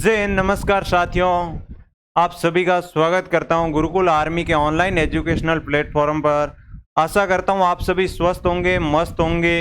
जय हिंद। नमस्कार साथियों, आप सभी का स्वागत करता हूं गुरुकुल आर्मी के ऑनलाइन एजुकेशनल प्लेटफॉर्म पर। आशा करता हूं आप सभी स्वस्थ होंगे, मस्त होंगे,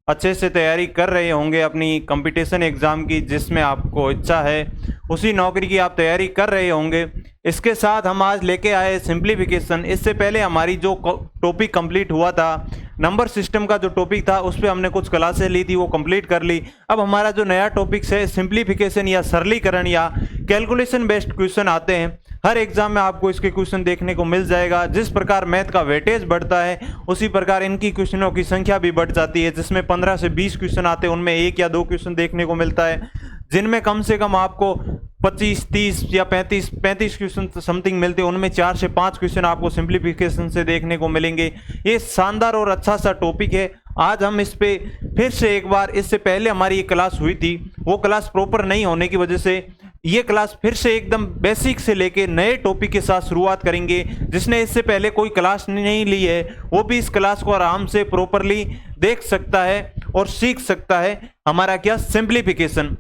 अच्छे से तैयारी कर रहे होंगे अपनी कंपटीशन एग्ज़ाम की, जिसमें आपको इच्छा है उसी नौकरी की आप तैयारी कर रहे होंगे। इसके साथ हम आज लेके आए सिंप्लीफिकेशन। इससे पहले हमारी जो टॉपिक कंप्लीट हुआ था, नंबर सिस्टम का जो टॉपिक था, उस पर हमने कुछ क्लासेस ली थी, वो कंप्लीट कर ली। अब हमारा जो नया टॉपिक है सिंप्लीफिकेशन या सरलीकरण या कैलकुलेशन बेस्ड क्वेश्चन आते हैं। हर एग्जाम में आपको इसके क्वेश्चन देखने को मिल जाएगा। जिस प्रकार मैथ का वेटेज बढ़ता है उसी प्रकार इनकी क्वेश्चनों की संख्या भी बढ़ जाती है। जिसमें 15 से 20 क्वेश्चन आते हैं, उनमें 1 या 2 क्वेश्चन देखने को मिलता है, जिनमें कम से कम आपको 25, 30 या 35 क्वेश्चन समथिंग मिलते हैं। उनमें 4 से 5 क्वेश्चन आपको सिंप्लीफिकेशन से देखने को मिलेंगे। ये शानदार और अच्छा सा टॉपिक है। आज हम इस पे फिर से एक बार, इससे पहले हमारी एक क्लास हुई थी, वो क्लास प्रॉपर नहीं होने की वजह से ये क्लास फिर से एकदम बेसिक से लेके नए टॉपिक के साथ शुरुआत करेंगे। जिसने इससे पहले कोई क्लास नहीं ली है वो भी इस क्लास को आराम से प्रॉपरली देख सकता है और सीख सकता है। हमारा क्या, सिंप्लीफिकेशन।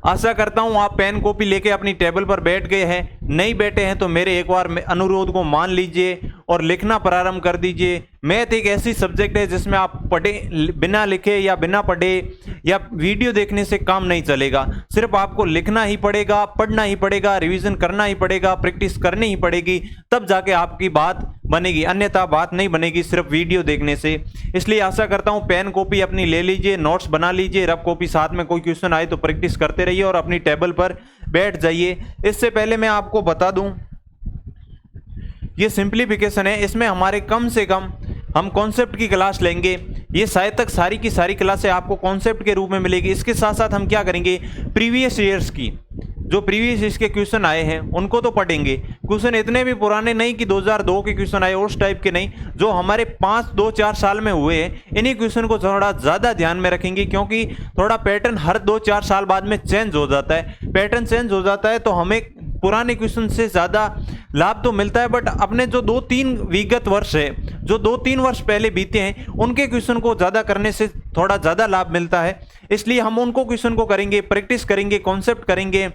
आशा करता हूं आप पेन कॉपी लेके अपनी टेबल पर बैठ गए हैं। नहीं बैठे हैं तो मेरे एक बार अनुरोध को मान लीजिए और लिखना प्रारंभ कर दीजिए। मैथ एक ऐसी सब्जेक्ट है जिसमें आप पढ़े बिना लिखे या बिना पढ़े या वीडियो देखने से काम नहीं चलेगा। सिर्फ आपको लिखना ही पड़ेगा, पढ़ना ही पड़ेगा, रिवीजन करना ही पड़ेगा, प्रैक्टिस करनी ही पड़ेगी, तब जाके आपकी बात बनेगी, अन्यथा बात नहीं बनेगी सिर्फ वीडियो देखने से। इसलिए आशा करता हूं पेन कॉपी अपनी ले लीजिए, नोट्स बना लीजिए, रफ कॉपी साथ में, कोई क्वेश्चन आए तो प्रैक्टिस करते रहिए और अपनी टेबल पर बैठ जाइए। इससे पहले मैं आपको बता दूं, ये सिंप्लीफिकेशन है, इसमें हमारे कम से कम हम कॉन्सेप्ट की क्लास लेंगे। ये शायद तक सारी की सारी क्लासें आपको कॉन्सेप्ट के रूप में मिलेगी। इसके साथ साथ हम क्या करेंगे, प्रीवियस ईयर्स की जो प्रीवियस ईयर्स के क्वेश्चन आए हैं उनको तो पढ़ेंगे। क्वेश्चन इतने भी पुराने नहीं कि 2002 के क्वेश्चन आए, उस टाइप के नहीं, जो हमारे 2-4 साल में हुए हैं, इन्हीं क्वेश्चन को थोड़ा ज़्यादा ध्यान में रखेंगे। क्योंकि थोड़ा पैटर्न हर 2-4 साल बाद में चेंज हो जाता है। पैटर्न चेंज हो जाता है तो हमें पुराने क्वेश्चन से ज़्यादा लाभ तो मिलता है, बट अपने जो 2-3 विगत वर्ष है, जो 2-3 वर्ष पहले बीते हैं, उनके क्वेश्चन को ज़्यादा करने से थोड़ा ज़्यादा लाभ मिलता है। इसलिए हम उनको क्वेश्चन को करेंगे, प्रैक्टिस करेंगे, कॉन्सेप्ट करेंगे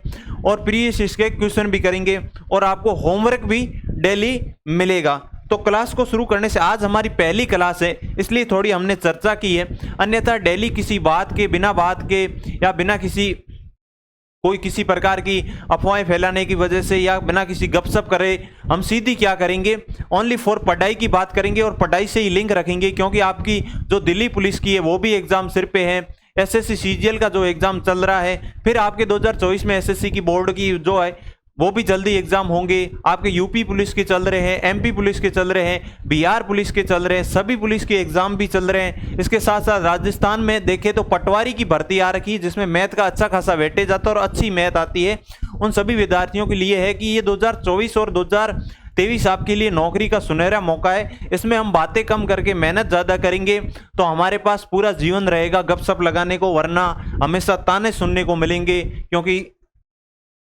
और प्रीवियस इसके क्वेश्चन भी करेंगे और आपको होमवर्क भी डेली मिलेगा। तो क्लास को शुरू करने से, आज हमारी पहली क्लास है इसलिए थोड़ी हमने चर्चा की है, अन्यथा डेली किसी बात के, बिना बात के या बिना किसी प्रकार की अफवाहें फैलाने की वजह से या बिना किसी गपशप करे हम सीधी क्या करेंगे, ओनली फॉर पढ़ाई की बात करेंगे और पढ़ाई से ही लिंक रखेंगे। क्योंकि आपकी जो दिल्ली पुलिस की है वो भी एग्जाम सिर पे है, एसएससी सीजीएल का जो एग्जाम चल रहा है, फिर आपके 2024 में एसएससी की बोर्ड की जो है वो भी जल्दी एग्जाम होंगे। आपके यूपी पुलिस के चल रहे हैं, एमपी पुलिस के चल रहे हैं, बिहार पुलिस के चल रहे हैं, सभी पुलिस के एग्जाम भी चल रहे हैं। इसके साथ साथ राजस्थान में देखें तो पटवारी की भर्ती आ रखी है, जिसमें मैथ का अच्छा खासा वेटेज आता है और अच्छी मैथ आती है। उन सभी विद्यार्थियों के लिए है कि ये 2024 और 2023 आपके लिए नौकरी का सुनहरा मौका है। इसमें हम बातें कम करके मेहनत ज़्यादा करेंगे तो हमारे पास पूरा जीवन रहेगा गपशप लगाने को, वरना हमेशा ताने सुनने को मिलेंगे। क्योंकि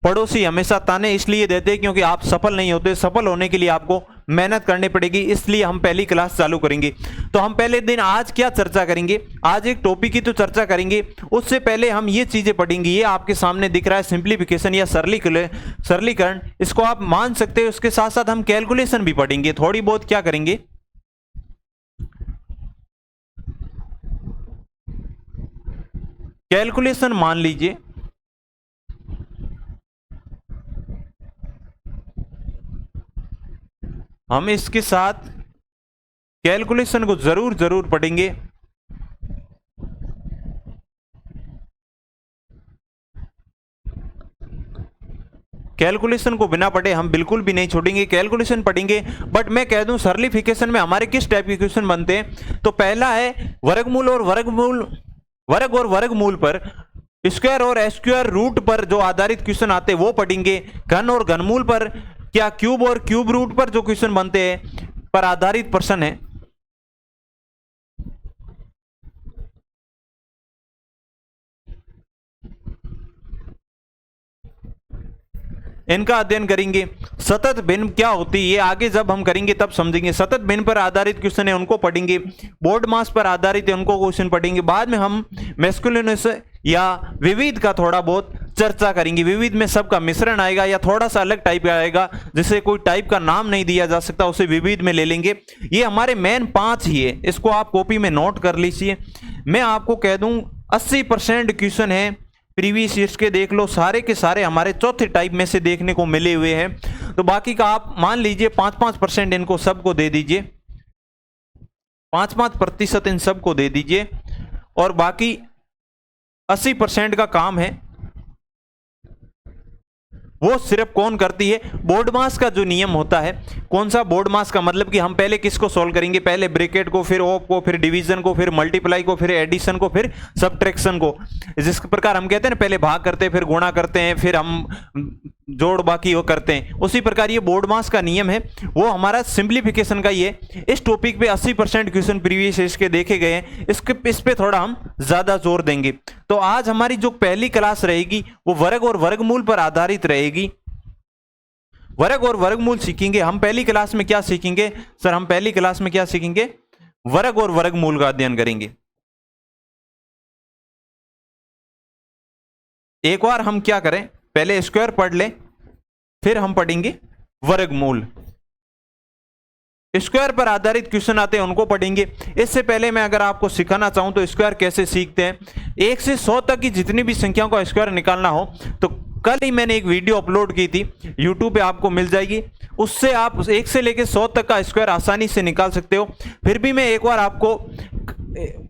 पड़ोसी हमेशा ताने इसलिए देते हैं क्योंकि आप सफल नहीं होते। सफल होने के लिए आपको मेहनत करनी पड़ेगी। इसलिए हम पहली क्लास चालू करेंगे। तो हम पहले दिन आज क्या चर्चा करेंगे, आज एक टॉपिक की तो चर्चा करेंगे। उससे पहले हम ये चीजें पढ़ेंगे। ये आपके सामने दिख रहा है सिंप्लीफिकेशन या सरलीकरण, इसको आप मान सकते हो। उसके साथ साथ हम कैलकुलेशन भी पढ़ेंगे, थोड़ी बहुत क्या करेंगे, कैलकुलेशन मान लीजिए। हम इसके साथ कैलकुलेशन को जरूर पढ़ेंगे। कैलकुलेशन को बिना पढ़े हम बिल्कुल भी नहीं छोड़ेंगे, कैलकुलेशन पढ़ेंगे। बट मैं कह दूं सरलीफिकेशन में हमारे किस टाइप के क्वेश्चन बनते हैं। तो पहला है वर्ग और वर्गमूल पर, स्क्वायर और स्क्वायर रूट पर जो आधारित क्वेश्चन आते हैं वो पढ़ेंगे। घन और घनमूल पर, क्या क्यूब और क्यूब रूट पर जो क्वेश्चन बनते हैं पर आधारित प्रश्न है, इनका अध्ययन करेंगे। सतत भिन्न क्या होती है ये आगे जब हम करेंगे तब समझेंगे। सतत भिन्न पर आधारित क्वेश्चन है उनको पढ़ेंगे। बोर्ड मास पर आधारित है उनको क्वेश्चन पढ़ेंगे। बाद में हम मैस्कुलिनस या विविध का थोड़ा बहुत चर्चा करेंगे। विविध में सबका मिश्रण आएगा या थोड़ा सा अलग टाइप का आएगा, जिसे कोई टाइप का नाम नहीं दिया जा सकता, उसे विविध में ले लेंगे। ये हमारे मेन 5 ही है, इसको आप कॉपी में नोट कर लीजिए। मैं आपको कह दूं 80% क्वेश्चन है प्रीवियस ईयर्स के, देख लो सारे के सारे हमारे चौथे टाइप में से देखने को मिले हुए हैं। तो बाकी का आप मान लीजिए 5-5% इनको सबको दे दीजिए, 5-5% इन सबको दे दीजिए, और बाकी 80% का काम है वो सिर्फ कौन करती है, बोर्ड मास का जो नियम होता है। कौन सा बोर्ड मास का मतलब कि हम पहले किसको सॉल्व करेंगे, पहले ब्रैकेट को, फिर ऑफ को, फिर डिवीजन को, फिर मल्टीप्लाई को, फिर एडिशन को, फिर सब्ट्रैक्शन को। जिस प्रकार हम कहते हैं ना पहले भाग करते हैं, फिर गुणा करते हैं, फिर हम जोड़ बाकी वो करते हैं, उसी प्रकार ये बोर्ड मास का नियम है, वो हमारा सिंप्लीफिकेशन का ही है। इस टॉपिक पे 80% क्वेश्चन प्रीवियस ईयर के देखे गए हैं, इस पे थोड़ा हम ज्यादा जोर देंगे। तो आज हमारी जो पहली क्लास रहेगी वो वर्ग और वर्गमूल पर आधारित रहेगी। वर्ग और वर्गमूल सीखेंगे हम। पहली क्लास में क्या सीखेंगे सर, हम पहली क्लास में क्या सीखेंगे, वर्ग और वर्गमूल का अध्ययन करेंगे। एक बार हम क्या करें, पहले स्क्वायर पढ़ लें, फिर हम पढ़ेंगे वर्गमूल। स्क्वायर पर आधारित क्वेश्चन आते हैं उनको पढ़ेंगे। इससे पहले मैं अगर आपको सिखाना चाहूं तो स्क्वायर कैसे सीखते हैं, 1 से 100 तक की जितनी भी संख्याओं का स्क्वायर निकालना हो तो कल ही मैंने एक वीडियो अपलोड की थी, YouTube पे आपको मिल जाएगी, उससे आप 1 से लेकर 100 तक का स्क्वायर आसानी से निकाल सकते हो। फिर भी मैं एक बार आपको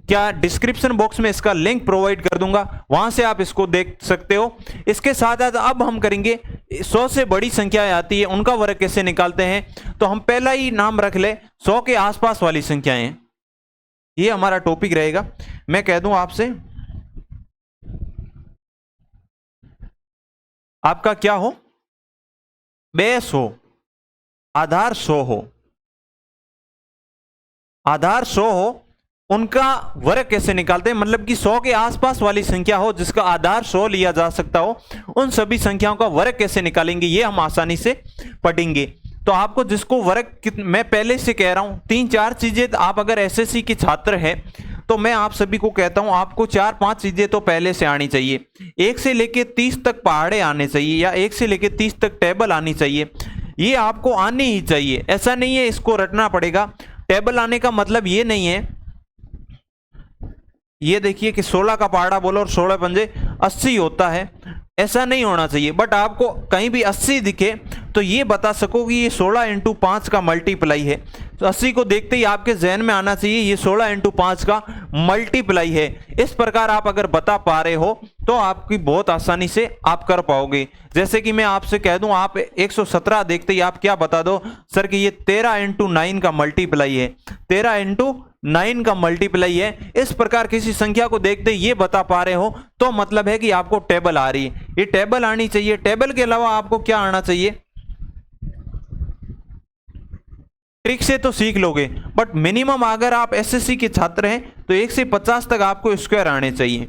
क्या डिस्क्रिप्शन बॉक्स में इसका लिंक प्रोवाइड कर दूंगा, वहां से आप इसको देख सकते हो। इसके साथ साथ अब हम करेंगे 100 से बड़ी संख्याएं आती है उनका वर्ग कैसे निकालते हैं। तो हम पहला ही नाम रख ले 100 के आसपास वाली संख्याएं, ये हमारा टॉपिक रहेगा। मैं कह दूं आपसे, आपका क्या हो, बेस हो, आधार 100 हो, आधार 100 हो, उनका वर्ग कैसे निकालते हैं, मतलब कि 100 के आसपास वाली संख्या हो जिसका आधार 100 लिया जा सकता हो, उन सभी संख्याओं का वर्ग कैसे निकालेंगे ये हम आसानी से पढ़ेंगे। तो आपको जिसको वर्ग, मैं पहले से कह रहा हूं 3-4 चीजें, आप अगर एसएससी के छात्र हैं तो मैं आप सभी को कहता हूं आपको 4-5 चीजें तो पहले से आनी चाहिए। 1 से लेके 30 तक पहाड़े आने चाहिए, या 1 से लेके 30 तक टेबल आनी चाहिए, ये आपको आनी ही चाहिए। ऐसा नहीं है इसको रटना पड़ेगा। टेबल आने का मतलब ये नहीं है, ये देखिए कि 16 का पहाड़ा बोलो और 16 पंजे 80 होता है, ऐसा नहीं होना चाहिए। बट आपको कहीं भी 80 दिखे तो ये बता सको कि ये 16 × 5 का मल्टीप्लाई है। तो 80 को देखते ही आपके जहन में आना चाहिए ये 16 × 5 का मल्टीप्लाई है। इस प्रकार आप अगर बता पा रहे हो तो आपकी बहुत आसानी से आप कर पाओगे। जैसे कि मैं आपसे कह दूं, आप 117 देखते ही आप क्या बता दो सर कि ये 13 × 9 का मल्टीप्लाई है, 13 × 9 का मल्टीप्लाई है। इस प्रकार किसी संख्या को देखते ये बता पा रहे हो तो मतलब है कि आपको टेबल आ रही है, ये टेबल आनी चाहिए। टेबल के अलावा आपको क्या आना चाहिए, ट्रिक से तो सीख लोगे, बट मिनिमम अगर आप एसएससी के छात्र हैं तो 1 से 50 तक आपको स्क्वायर आने चाहिए।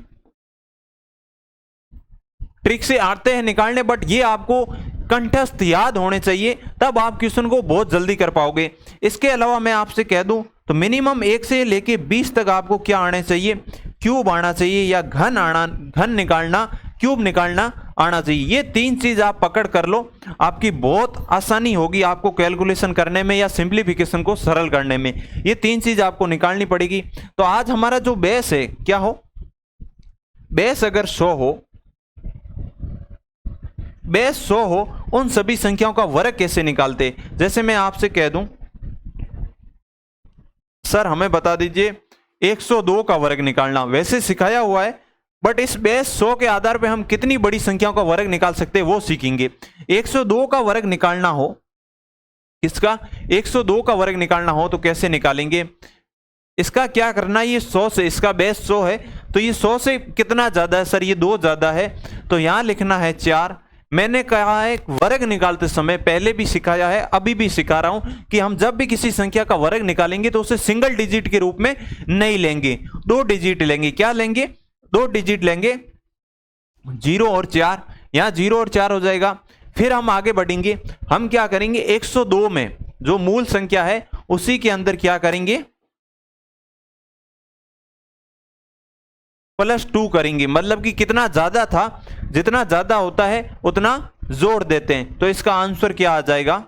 ट्रिक से आते हैं निकालने, बट ये आपको कंठस्थ याद होने चाहिए, तब आप क्वेश्चन को बहुत जल्दी कर पाओगे। इसके अलावा मैं आपसे कह दूं तो मिनिमम 1 से लेके 20 तक आपको क्या आने चाहिए, क्यूब आना चाहिए, या घन निकालना, क्यूब निकालना आना चाहिए। ये 3 चीज आप पकड़ कर लो, आपकी बहुत आसानी होगी आपको कैलकुलेशन करने में या सिंप्लीफिकेशन को सरल करने में। ये 3 चीज आपको निकालनी पड़ेगी। तो आज हमारा जो बेस है क्या हो, बेस अगर 100 हो, बेस 100 हो, उन सभी संख्याओं का वर्ग कैसे निकालते। जैसे मैं आपसे कह दूं सर हमें बता दीजिए 102 का वर्ग निकालना, वैसे सिखाया हुआ है बट इस बेस 100 के आधार पे हम कितनी बड़ी संख्याओं का वर्ग निकाल सकते हैं वो सीखेंगे। 102 का वर्ग निकालना हो, किसका, 102 का वर्ग निकालना हो तो कैसे निकालेंगे। इसका क्या करना है, ये 100 से, इसका बेस 100 है तो ये 100 से कितना ज्यादा है सर, ये 2 ज्यादा है, तो यहां लिखना है 4। मैंने कहा है वर्ग निकालते समय, पहले भी सिखाया है अभी भी सिखा रहा हूं कि हम जब भी किसी संख्या का वर्ग निकालेंगे तो उसे सिंगल डिजिट के रूप में नहीं लेंगे, 2 डिजिट लेंगे। क्या लेंगे, 2 डिजिट लेंगे, 0 और 4, यहां 0 और 4 हो जाएगा। फिर हम आगे बढ़ेंगे, हम क्या करेंगे 102 में जो मूल संख्या है उसी के अंदर क्या करेंगे, +2 करेंगे, मतलब कि कितना ज्यादा था, जितना ज्यादा होता है उतना जोड़ देते हैं। तो इसका आंसर क्या आ जाएगा,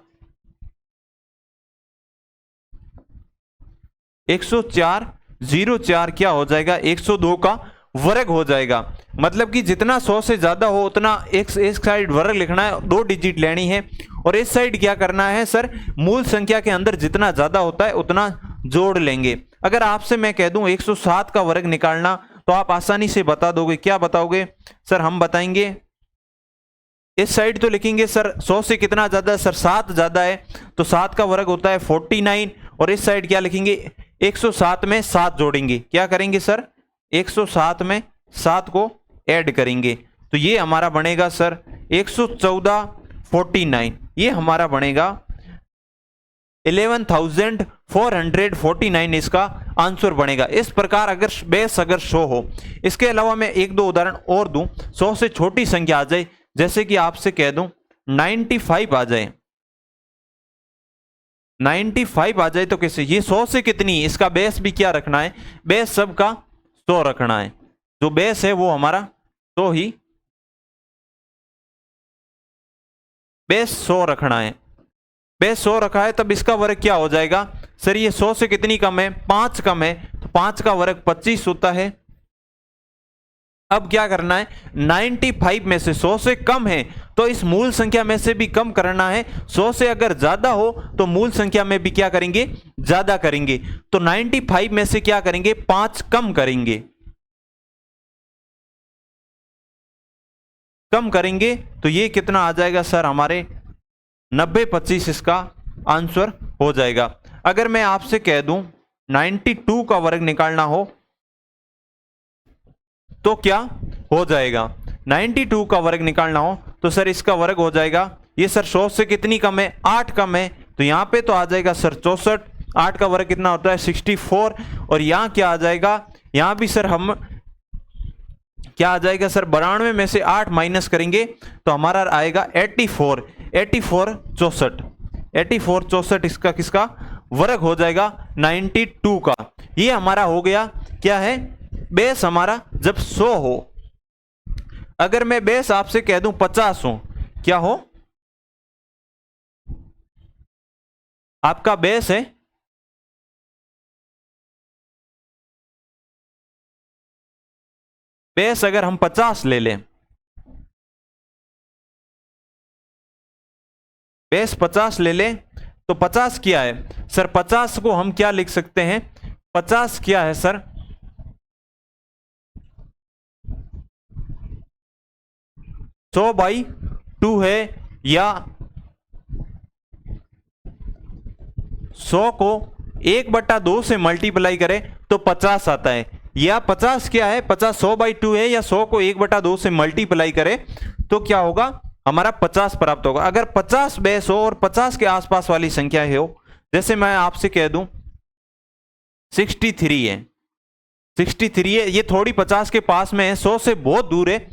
104 क्या हो जाएगा, 102 का वर्ग हो जाएगा। मतलब कि जितना 100 से ज्यादा हो उतना एक साइड वर्ग लिखना है, 2 डिजिट लेनी है, और इस साइड क्या करना है सर, मूल संख्या के अंदर जितना ज्यादा होता है उतना जोड़ लेंगे। अगर आपसे मैं कह दूं 107 का वर्ग निकालना, तो आप आसानी से बता दोगे। क्या बताओगे सर? हम बताएंगे इस साइड तो लिखेंगे सर 100 से कितना ज्यादा है सर, 7 ज्यादा है, तो 7 का वर्ग होता है 49, और इस साइड क्या लिखेंगे, 107 में 7 जोड़ेंगे। क्या करेंगे सर, 107 में 7 को ऐड करेंगे, तो ये हमारा बनेगा सर 11449, ये हमारा बनेगा 11,449 इसका आंसर बनेगा। इस प्रकार अगर बेस अगर 100 हो, इसके अलावा मैं एक दो उदाहरण और दूं, 100 से छोटी संख्या आ जाए, जैसे कि आपसे कह दूं 95 आ जाए, 95 आ जाए तो कैसे, ये 100 से कितनी, इसका बेस भी क्या रखना है, बेस सबका 100 रखना है, जो बेस है वो हमारा 100 ही, बेस 100 रखना है, बेस 100 रखा है, तब इसका वर्ग क्या हो जाएगा सर, ये 100 से कितनी कम है, 5 कम है, तो 5 का वर्ग 25 होता है। अब क्या करना है, 95 में से 100 से कम है तो इस मूल संख्या में से भी कम करना है, 100 से अगर ज्यादा हो तो मूल संख्या में भी क्या करेंगे, ज्यादा करेंगे। तो 95 में से क्या करेंगे, 5 कम करेंगे, कम करेंगे, तो ये कितना आ जाएगा सर हमारे 90/25 इसका आंसर हो जाएगा। अगर मैं आपसे कह दूं 92 का वर्ग निकालना हो तो क्या हो जाएगा, 92 का वर्ग निकालना हो तो सर इसका वर्ग हो जाएगा, ये सर 100 से कितनी कम है, 8 कम है, तो यहां पे तो आ जाएगा सर 64, 8 का वर्ग कितना होता है 64, और यहां क्या आ जाएगा, यहां भी सर हम क्या आ जाएगा सर, 92 में से 8 माइनस करेंगे तो हमारा आएगा 84, 64 इसका किसका वर्ग हो जाएगा, 92 का। ये हमारा हो गया क्या है, बेस हमारा जब 100 हो। अगर मैं बेस आपसे कह दूं 50 हो, क्या हो, आपका बेस है बेस अगर हम 50 ले लें, बेस 50 ले लें तो 50 क्या है सर, 50 को हम क्या लिख सकते हैं, 50 क्या है सर, 100/2 है, या 100 को 1/2 से मल्टीप्लाई करें तो 50 आता है, या 50 क्या है, 50 100/2 है, या 100 को 1/2 से मल्टीप्लाई करें तो क्या होगा, हमारा 50 प्राप्त होगा। अगर 50 बेस हो और 50 के आसपास वाली संख्या हो, जैसे मैं आपसे कह दूं 63 है, 63 है, ये थोड़ी 50 के पास में है, 100 से बहुत दूर है।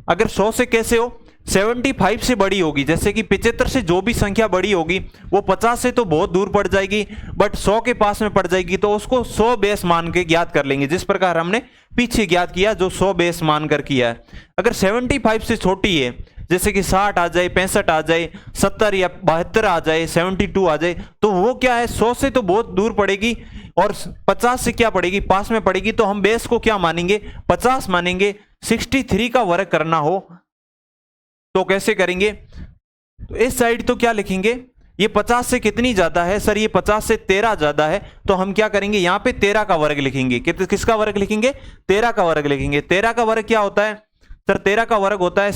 अगर 100 से कैसे हो, 75 से बड़ी होगी, जैसे कि 75 से जो भी संख्या बड़ी होगी वो 50 से तो बहुत दूर पड़ जाएगी, बट 100 के पास में पड़ जाएगी, तो उसको 100 बेस मान के ज्ञात कर लेंगे, जिस प्रकार हमने पीछे ज्ञात किया, जो 100 बेस मानकर किया है। अगर 75 से छोटी है, जैसे कि 60 आ जाए, 65 आ जाए, 70 या 72 आ जाए, 72 आ जाए, तो वो क्या है, 100 से तो बहुत दूर पड़ेगी और 50 से क्या पड़ेगी, पास में पड़ेगी, तो हम बेस को क्या मानेंगे, 50 मानेंगे। 63 का वर्ग करना हो तो कैसे करेंगे, तो इस साइड तो क्या लिखेंगे, ये 50 से कितनी ज्यादा है सर, ये 50 से 13 ज्यादा है, तो हम क्या करेंगे, यहां पे 13 का वर्ग लिखेंगे। किसका वर्ग लिखेंगे, 13 का वर्ग लिखेंगे। 13 का वर्ग क्या होता है सर, 13 का वर्ग होता है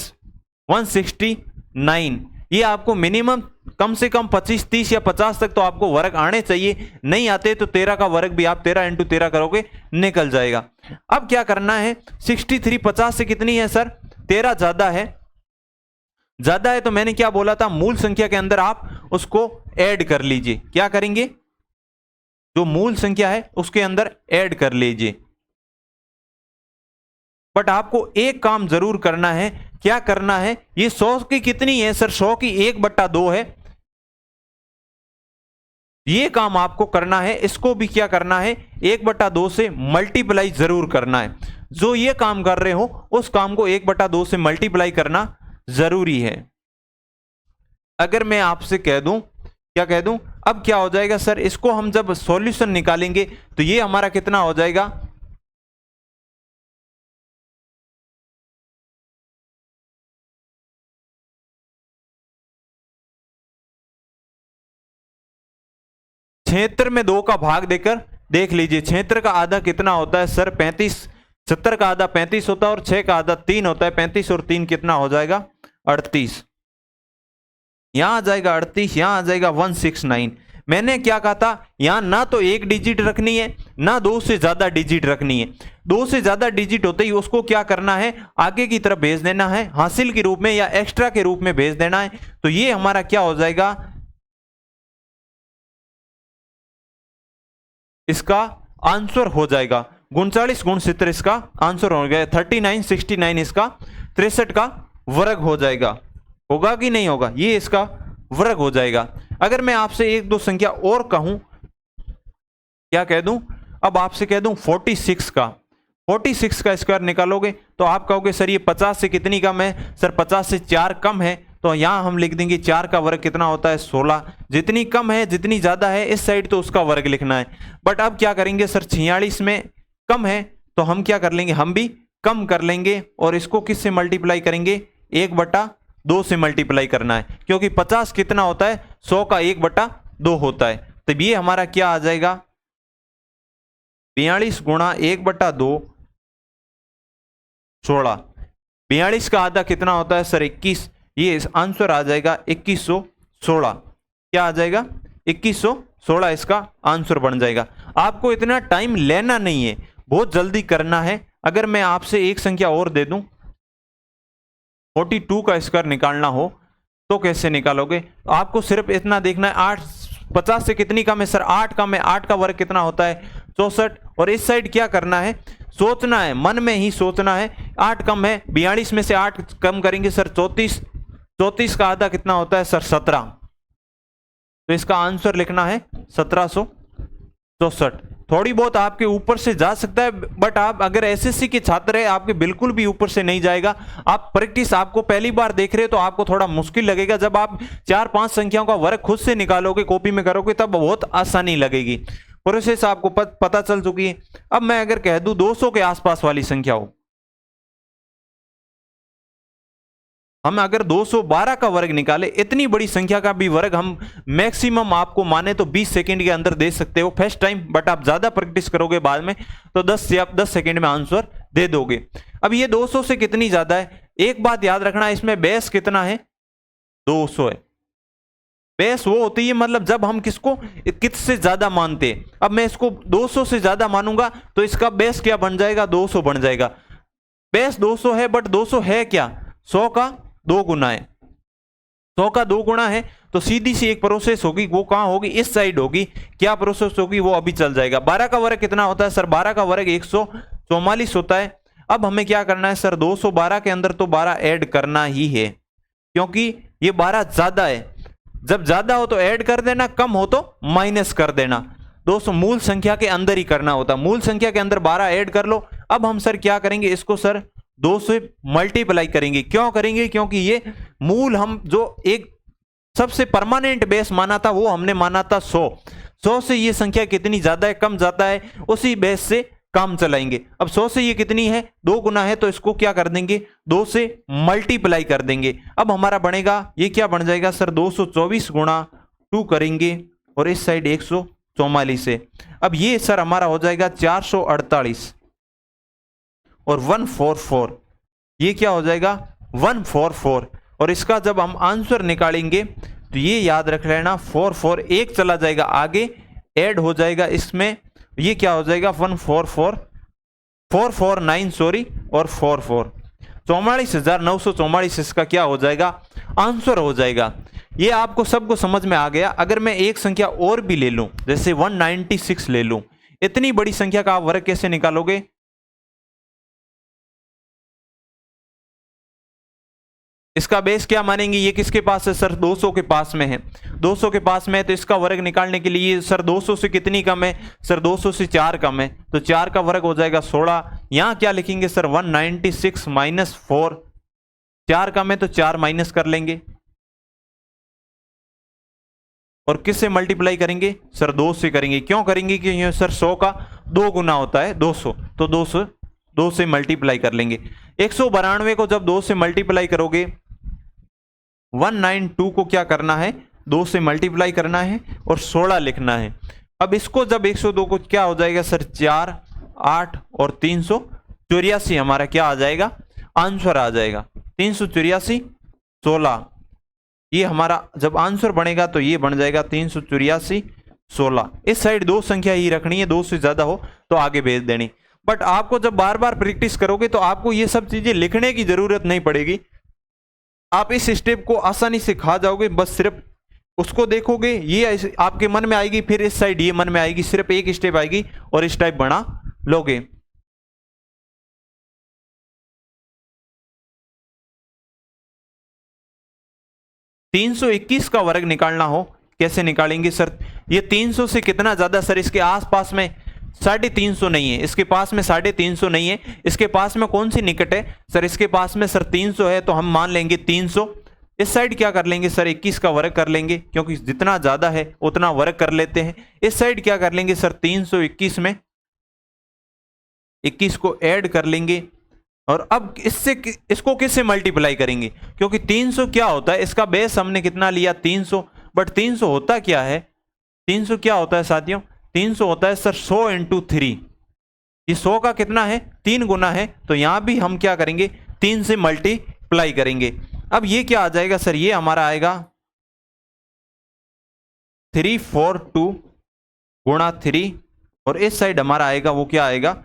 169। ये आपको मिनिमम कम से कम 25, 30 या 50 तक तो आपको वर्ग आने चाहिए, नहीं आते तो 13 का वर्ग भी आप 13 × 13 करोगे, निकल जाएगा। अब क्या करना है, 63 50 से कितनी है सर, 13 ज्यादा है, ज्यादा है, तो मैंने क्या बोला था, मूल संख्या के अंदर आप उसको ऐड कर लीजिए। क्या करेंगे, जो मूल संख्या है उसके अंदर ऐड कर लीजिए। बट आपको एक काम जरूर करना है, क्या करना है, ये 100 की कितनी है सर, 100 की 1/2 है, ये काम आपको करना है। इसको भी क्या करना है, 1/2 से मल्टीप्लाई जरूर करना है। जो ये काम कर रहे हो उस काम को 1/2 से मल्टीप्लाई करना जरूरी है। अगर मैं आपसे कह दूं, क्या कह दूं, अब क्या हो जाएगा सर, इसको हम जब सॉल्यूशन निकालेंगे तो ये हमारा कितना हो जाएगा, क्षेत्र में 2 का भाग देकर देख लीजिए, क्षेत्र का आधा कितना होता है सर 35, 70 का आधा 35 होता है और 6 का आधा 3 होता है, 35 और 3 कितना हो जाएगा 38, यहां आ जाएगा 38, यहां आ जाएगा 169। मैंने क्या कहा था, यहां ना तो एक डिजिट रखनी है ना 2 से ज्यादा डिजिट रखनी है। 2 से ज्यादा डिजिट होते ही उसको क्या करना है, आगे की तरफ भेज देना है, हासिल के रूप में या एक्स्ट्रा के रूप में भेज देना है। तो ये हमारा क्या हो जाएगा, इसका आंसर हो जाएगा 39 गुण 70, इसका आंसर हो गया 39, 69 इसका 63 का वर्ग हो जाएगा। होगा कि नहीं होगा, ये इसका वर्ग हो जाएगा। अगर मैं आपसे 1-2 संख्या और कहूं, क्या कह दूं, अब आपसे कह दूं 46 का स्क्वायर निकालोगे तो आप कहोगे सर ये 50 से कितनी कम है, सर 50 से 4 कम है, तो यहां हम लिख देंगे 4 का वर्ग कितना होता है 16। जितनी कम है जितनी ज्यादा है इस साइड तो उसका वर्ग लिखना है। बट अब क्या करेंगे सर, 46 में कम है तो हम क्या कर लेंगे, हम भी कम कर लेंगे और इसको किससे मल्टीप्लाई करेंगे, 1/2 से मल्टीप्लाई करना है, क्योंकि 50 कितना होता है 100 का 1/2 होता है। तो ये हमारा क्या आ जाएगा 42 गुणा 1/2 16, 42 का आधा कितना होता है सर 21, ये आंसर आ जाएगा 2116। क्या आ जाएगा 2116, इसका आंसर बन जाएगा। आपको इतना टाइम लेना नहीं है, बहुत जल्दी करना है। अगर मैं आपसे एक संख्या और दे दूं, 42 का स्क्वायर निकालना हो तो कैसे निकालोगे, आपको सिर्फ इतना देखना है 8, 50 से कितनी कम है सर 8 कम है, 8 का वर्ग कितना होता है 64। और इस साइड क्या करना है, सोचना है, मन में ही सोचना है, 8 कम है, 42 में से 8 कम करेंगे सर 34, 34 का आधा कितना होता है सर 17, तो इसका आंसर लिखना है 1764। थोड़ी बहुत आपके ऊपर से जा सकता है, बट आप अगर एसएससी के छात्र है आपके बिल्कुल भी ऊपर से नहीं जाएगा। आप प्रैक्टिस, आपको पहली बार देख रहे हो तो आपको थोड़ा मुश्किल लगेगा, जब आप 4-5 संख्याओं का वर्ग खुद से निकालोगे, कॉपी में करोगे, तब बहुत आसानी लगेगी। प्रोसेस आपको पता चल चुकी है। अब मैं अगर कह दूं 200 के आसपास वाली संख्या हो, हम अगर 212 का वर्ग निकाले, इतनी बड़ी संख्या का भी वर्ग हम मैक्सिमम आपको माने तो 20 सेकंड के अंदर दे सकते हो फर्स्ट टाइम, बट आप ज्यादा प्रैक्टिस करोगे बाद में तो 10 से आप 10 सेकंड में आंसर दे दोगे। अब ये 200 से कितनी ज्यादा है, एक बात याद रखना, इसमें बेस कितना है 200 है। बेस वो होती है मतलब जब हम किसको किससे ज्यादा मानते हैं। अब मैं इसको 200 से ज्यादा मानूंगा तो इसका बेस क्या बन जाएगा 200 बन जाएगा। बेस 200 है, बट 200 है क्या, 100 का 2 गुना है, 100 का 2 गुना है, तो सीधी सी एक प्रोसेस होगी, वो कहां होगी, इस साइड होगी। क्या प्रोसेस होगी वो अभी चल जाएगा। 12 का वर्ग कितना होता है सर, 12 का वर्ग 144 होता है। अब हमें क्या करना है सर, 212 के अंदर तो 12 ऐड करना ही है, क्योंकि ये 12 ज्यादा है। जब ज्यादा हो तो ऐड कर देना, कम हो तो माइनस कर देना। 200 मूल संख्या के अंदर ही करना होता, मूल संख्या के अंदर 12 ऐड कर लो। अब हम सर क्या करेंगे, इसको सर 2 से मल्टीप्लाई करेंगे। क्यों करेंगे, क्योंकि ये मूल हम जो एक सबसे परमानेंट बेस माना था वो हमने माना था 100। 100 से ये संख्या कितनी ज्यादा है, कम ज्यादा है, उसी बेस से काम चलाएंगे। अब 100 से ये कितनी है 2 गुना है, तो इसको क्या कर देंगे 2 से मल्टीप्लाई कर देंगे। अब हमारा बनेगा, ये क्या बन जाएगा सर 224 गुणा 2 करेंगे और इस साइड 144 है। अब ये सर हमारा हो जाएगा 448 और 144, ये क्या हो जाएगा 144। और इसका जब हम आंसर निकालेंगे तो ये याद रख लेना 44 एक चला जाएगा आगे, ऐड हो जाएगा इसमें, ये क्या हो जाएगा 449 सॉरी और 44, 44,944 इसका क्या हो जाएगा आंसर हो जाएगा। ये आपको सबको समझ में आ गया। अगर मैं एक संख्या और भी ले लूं, जैसे 196 ले लूं, इतनी बड़ी संख्या का आप वर्ग कैसे निकालोगे, इसका बेस क्या मानेंगे, ये किसके पास है सर 200 के पास में है, 200 के पास में है, तो इसका वर्ग निकालने के लिए सर 200 से कितनी कम है सर 200 से 4 कम है, तो 4 का वर्ग हो जाएगा 16, यहां क्या लिखेंगे सर 196 माइनस 4, 4 का में तो 4 माइनस कर लेंगे और किससे मल्टीप्लाई करेंगे सर 2 से करेंगे। क्यों करेंगे क्योंकि सर 100 का 2 गुना होता है 200, तो 2 से मल्टीप्लाई कर लेंगे। 192 को जब 2 से मल्टीप्लाई करोगे 192 को क्या करना है 2 से मल्टीप्लाई करना है और 16 लिखना है। अब इसको जब 102 को क्या हो जाएगा सर 4, 8 और 384 हमारा क्या आ जाएगा आंसर आ जाएगा 384, 16। ये हमारा जब आंसर बनेगा तो ये बन जाएगा 384, 16। इस साइड 2 संख्या ही रखनी है, 2 से ज्यादा हो तो आगे भेज देनी। बट आपको जब बार बार प्रैक्टिस करोगे तो आपको ये सब चीजें लिखने की जरूरत नहीं पड़ेगी, आप इस स्टेप को आसानी से खा जाओगे। बस सिर्फ उसको देखोगे, ये आपके मन में आएगी, फिर इस साइड ये मन में आएगी, सिर्फ एक स्टेप आएगी और इस टाइप बना लोगे। तीन 321 का वर्ग निकालना हो कैसे निकालेंगे सर? ये 300 से कितना ज्यादा सर? इसके आसपास में 350 नहीं है, इसके पास में 350 नहीं है, इसके पास में कौन सी निकट है सर? इसके पास में सर 300 है, तो हम मान लेंगे 300। इस साइड क्या कर लेंगे सर 21 का वर्ग कर लेंगे, क्योंकि जितना ज्यादा है उतना वर्ग कर लेते हैं। इस साइड क्या कर लेंगे सर 321 में 21 को ऐड कर लेंगे और अब इसको किससे मल्टीप्लाई करेंगे, क्योंकि 300 क्या होता है, इसका बेस हमने कितना लिया 300, बट 300 होता क्या है, 300 क्या होता है साथियों, 300 होता है सर 100 इंटू 3। ये 100 का कितना है 3 गुना है, तो यहां भी हम क्या करेंगे 3 से मल्टीप्लाई करेंगे। अब ये क्या आ जाएगा सर, ये हमारा आएगा 342 गुणा 3 और इस साइड हमारा आएगा वो क्या आएगा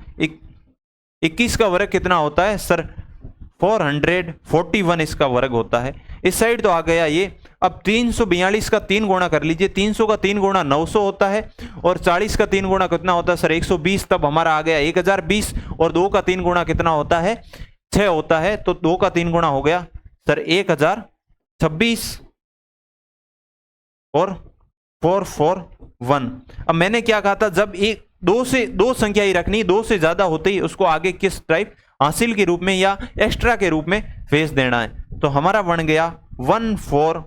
21 का वर्ग कितना होता है सर 441 इसका वर्ग होता है। इस साइड तो आ गया ये। अब 342 का 3 गुणा कर लीजिए, 300 का 3 गुणा 900 होता है और 40 का 3 गुणा कितना होता है सर 120, तब हमारा आ गया 1020 और 2 का 3 गुणा कितना होता है 6 होता है, तो 2 का 3 गुणा हो गया सर 1026 और 441। अब मैंने क्या कहा था, जब एक 2 संख्या ही रखनी, 2 से ज्यादा होते ही उसको आगे किस टाइप हासिल के रूप में या एक्स्ट्रा के रूप में भेज देना है। तो हमारा बन गया 14,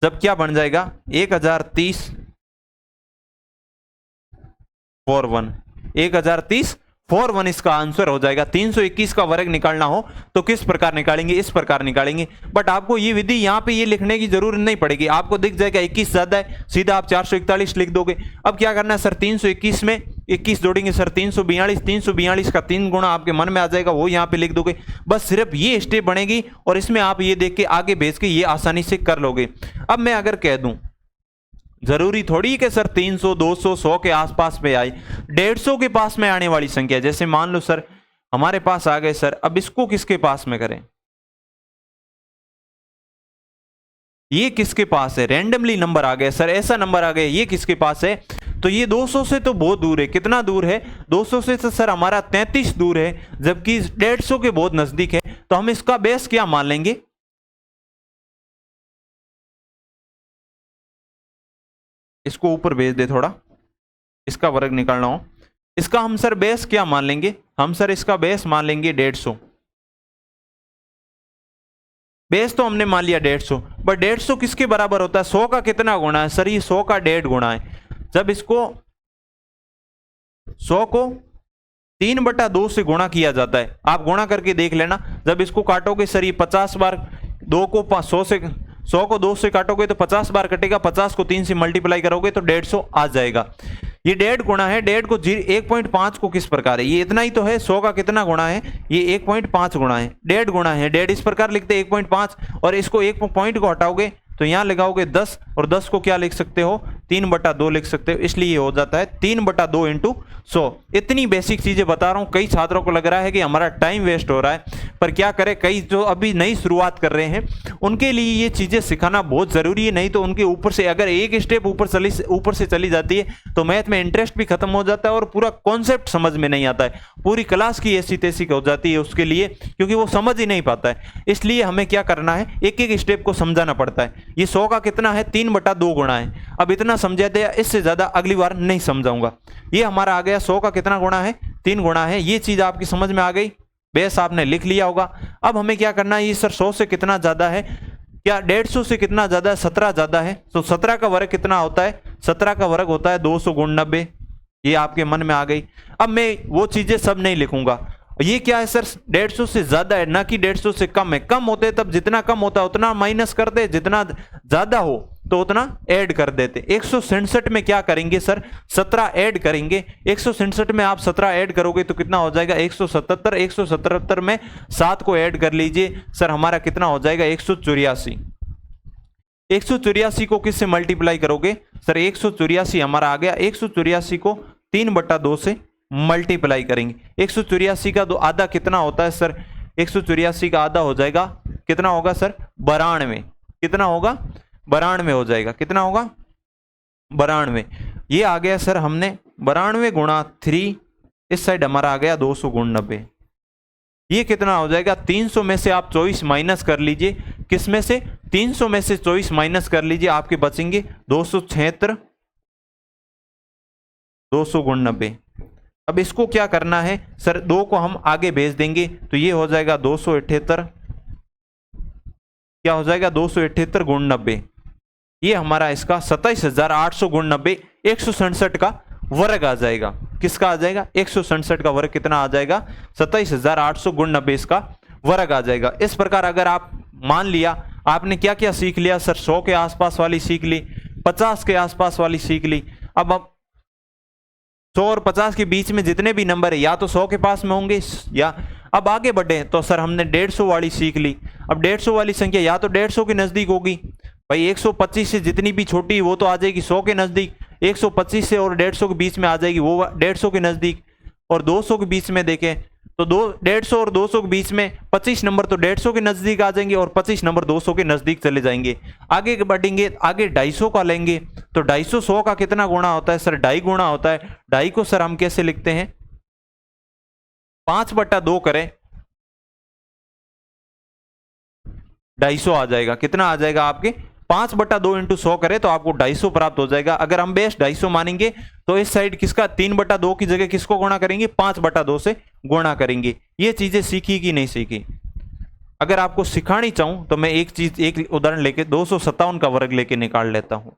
जब क्या बन जाएगा 1030 41, 1030 41 इसका आंसर हो जाएगा। 321 का वर्ग निकालना हो तो किस प्रकार निकालेंगे, इस प्रकार निकालेंगे। बट आपको ये विधि यहां पे ये लिखने की जरूरत नहीं पड़ेगी, आपको दिख जाएगा 21 ज्यादा है, सीधा आप 441 लिख दोगे। अब क्या करना है सर 321 में 21 जोड़ेंगे सर 342, 342 का 3 गुणा आपके मन में आ जाएगा, वो यहाँ पे लिख दोगे। बस सिर्फ ये स्टेप बनेगी और इसमें आप ये देख के आगे भेज के ये आसानी से कर लोगे। अब मैं अगर कह दूं, जरूरी थोड़ी कि सर 300, 200, 100 के आसपास में आए, 150 के पास में आने वाली संख्या, जैसे मान लो सर हमारे पास आ गए सर, अब इसको किसके पास में करें, ये किसके पास है, रैंडमली नंबर आ गए सर, ऐसा नंबर आ गया, ये किसके पास है, तो ये 200 से तो बहुत दूर है। कितना दूर है 200 से तो सर हमारा 33 दूर है, जबकि 150 के बहुत नजदीक है। तो हम इसका बेस क्या मान लेंगे, इसको ऊपर भेज दे थोड़ा, इसका वर्ग निकालना हो, इसका हम सर बेस क्या मान लेंगे, हम सर इसका बेस मान लेंगे 150। बेस तो हमने मान लिया 150, बट 150 किसके बराबर होता है, 100 का कितना गुणा है सर, ये 100 का 1.5 गुणा है। जब इसको 100 को 3/2 से गुणा किया जाता है, आप गुणा करके देख लेना, जब इसको काटोगे सर ये 50 बार, 2 को 100 को 2 से काटोगे तो 50 बार कटेगा, 50 को 3 से मल्टीप्लाई करोगे तो 150 आ जाएगा। ये 1.5 गुणा है, 1.5 को 1.5 को किस प्रकार है, ये इतना ही तो है, 100 का कितना गुणा है, ये 1.5 गुणा है, 1.5 गुणा है, 1.5 इस प्रकार लिखते 1.5 और इसको 1 पॉइंट को हटाओगे तो यहां लगाओगे 10 और 10 को क्या लिख सकते हो 3/2 लिख सकते हो, इसलिए ये हो जाता है 3/2 इंटू 100। इतनी बेसिक चीजें बता रहा हूं, कई छात्रों को लग रहा है कि हमारा टाइम वेस्ट हो रहा है, पर क्या करें, कई जो अभी नई शुरुआत कर रहे हैं उनके लिए ये चीजें सिखाना बहुत जरूरी है, नहीं तो उनके ऊपर से अगर एक स्टेप ऊपर से चली जाती है तो मैथ में इंटरेस्ट भी खत्म हो जाता है और पूरा कॉन्सेप्ट समझ में नहीं आता है, पूरी क्लास की ऐसी तैसी हो जाती है उसके लिए, क्योंकि वो समझ ही नहीं पाता है। इसलिए हमें क्या करना है, एक एक स्टेप को समझाना पड़ता है। ये 100 का कितना है 3/2 गुणा है, अब इतना समझा दिया, इससे ज्यादा अगली बार नहीं समझाऊंगा। ये हमारा आ गया 100 का कितना गुणा है 3 गुणा है। ये चीज आपकी समझ में आ गई, बेस आपने लिख लिया होगा। अब हमें क्या करना है, ये सर 100 से कितना ज्यादा है, क्या 150 से कितना ज्यादा है, 17 ज्यादा है। तो 17 का वर्ग कितना होता है, 17 का वर्ग होता है 200 गुण 90। ये आपके मन में आ गई। अब मैं वो चीजें सब नहीं लिखूंगा। ये क्या है सर, 150 से ज्यादा है, ना कि 150 से कम है। कम होते तब जितना कम होता है उतना माइनस कर दे, जितना ज्यादा हो तो उतना ऐड कर देते। 167 में क्या करेंगे सर, 17 ऐड करेंगे। 167 में आप 17 ऐड करोगे तो कितना हो जाएगा, 177। 177 में 7 को ऐड कर लीजिए सर, हमारा कितना हो जाएगा, 184। 184 को किससे मल्टीप्लाई करोगे सर, 184 हमारा आ गया। 184 को 3/2 से मल्टीप्लाई करेंगे। 184 का आधा कितना होता है सर, 184 का आधा हो जाएगा, कितना होगा सर, 92। कितना होगा, 92 हो जाएगा। कितना होगा, 92। ये आ गया सर, हमने 92 गुणा 3, इस साइड हमारा आ गया 200 गुण 90। ये कितना हो जाएगा, 300 में से आप 24 माइनस कर लीजिए। किस में से, 300 में से 24 माइनस कर लीजिए, आपके बचेंगे 276, 200 गुण 90। अब इसको क्या करना है सर, 2 को हम आगे भेज देंगे तो ये हो जाएगा 278। क्या हो जाएगा, 278 गुण 90। ये हमारा इसका 27,800 गुण 90, 167 का वर्ग आ जाएगा। किसका आ जाएगा, 167 का वर्ग कितना आ जाएगा, 27,800 गुण 90 इसका वर्ग आ जाएगा। इस प्रकार अगर आप मान लिया, आपने क्या क्या सीख लिया सर, 100 के आसपास वाली सीख ली, 50 के आसपास वाली सीख ली। अब 100 और 50 के बीच में जितने भी नंबर है या तो 100 के पास में होंगे, या अब आगे बढ़े तो सर हमने 150 वाली सीख ली। अब 150 वाली संख्या या तो 150 के नजदीक होगी, भाई 125 से जितनी भी छोटी वो तो आ जाएगी 100 के नजदीक, 125 से और 150 के बीच में आ जाएगी वो 150 के नजदीक, और 200 के बीच में देखें तो 150 और 200 के बीच में 25 नंबर तो 150 के नजदीक आ जाएंगे और 25 नंबर 200 के नजदीक चले जाएंगे। आगे बढ़ेंगे, आगे 250 का लेंगे तो 250 100 का कितना गुणा होता है सर, 2.5 गुणा होता है। 2.5 को सर हम कैसे लिखते हैं, 5/2 करें, 250 आ जाएगा। कितना आ जाएगा आपके, 5/2 इंटू 100 करें तो आपको 250 प्राप्त हो जाएगा। अगर हम बेस 250 मानेंगे तो इस साइड किसका, 3/2 की जगह किसको गुणा करेंगे, 5/2 से गुणा करेंगे। ये चीजें सीखी कि नहीं सीखी। अगर आपको सिखानी चाहूं तो मैं एक उदाहरण लेके 257 का वर्ग लेके निकाल लेता हूं।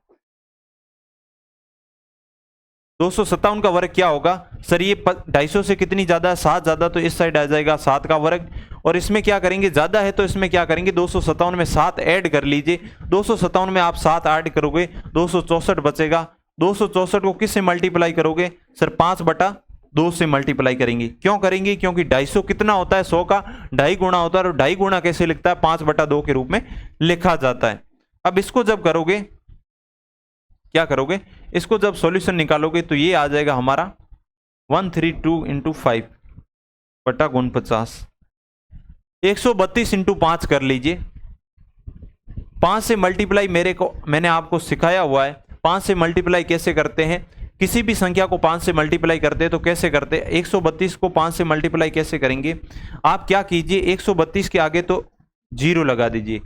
257 का वर्ग क्या होगा सर, ये 250 से कितनी ज्यादा है, 7 ज्यादा, तो इस साइड आ जाएगा 7 का वर्ग। और इसमें क्या करेंगे, ज्यादा है तो इसमें क्या करेंगे, 257 में 7 ऐड कर लीजिए। 257 में आप 7 ऐड करोगे 264 बचेगा। 264 को किससे मल्टीप्लाई करोगे सर, 5/2 से मल्टीप्लाई करेंगे। क्यों करेंगे, क्योंकि 250 कितना होता है, 100 का 2.5 गुणा होता है, और 2.5 गुणा कैसे लिखता है, 5/2 के रूप में लिखा जाता है। अब इसको जब करोगे, क्या करोगे, इसको जब सॉल्यूशन निकालोगे तो ये आ जाएगा हमारा 132 इंटू 5 बटा गुण 50। 132 इंटू 5 कर लीजिए। 5 से मल्टीप्लाई मैंने आपको सिखाया हुआ है। 5 से मल्टीप्लाई कैसे करते हैं, किसी भी संख्या को 5 से मल्टीप्लाई करते हैं तो कैसे करते हैं, 132 को 5 से मल्टीप्लाई कैसे करेंगे, आप क्या कीजिए, 132 के आगे तो 0 लगा दीजिए,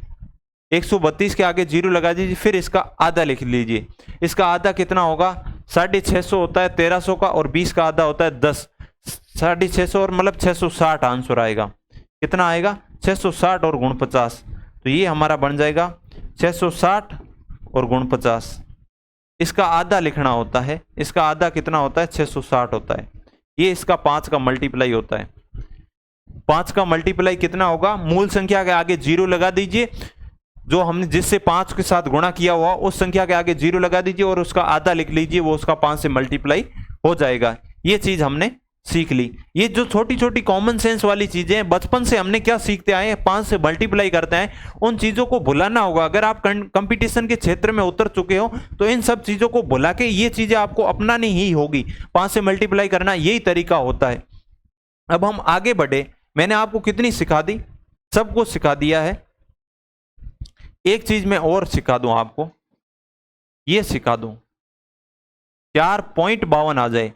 132 के आगे 0 लगा दीजिए, फिर इसका आधा लिख लीजिए। इसका आधा कितना होगा, 650 होता है 1300 का, और 20 का आधा होता है 10, 650 और मतलब 660 आंसर आएगा। कितना आएगा, 660 और गुण 50, तो ये हमारा बन जाएगा 660 और गुण 50। इसका आधा लिखना होता है, इसका आधा कितना होता है, 660 होता है। ये इसका 5 का मल्टीप्लाई होता है। 5 का मल्टीप्लाई कितना होगा, मूल संख्या के आगे 0 लगा दीजिए, जो हमने जिससे 5 के साथ गुणा किया हुआ उस संख्या के आगे 0 लगा दीजिए और उसका आधा लिख लीजिए, वो उसका 5 से मल्टीप्लाई हो जाएगा। ये चीज हमने सीख ली। ये जो छोटी छोटी कॉमन सेंस वाली चीजें हैं, बचपन से हमने क्या सीखते आए हैं, 5 से मल्टीप्लाई करते हैं, उन चीजों को भुलाना होगा। अगर आप कंपटीशन के क्षेत्र में उतर चुके हो तो इन सब चीजों को भुला के ये चीजें आपको अपनानी ही होगी। 5 से मल्टीप्लाई करना यही तरीका होता है। अब हम आगे बढ़े, मैंने आपको कितनी सिखा दी, सब कुछ सिखा दिया है। एक चीज मैं और सिखा दूं आपको, ये सिखा दूं, 4.52 आ जाए।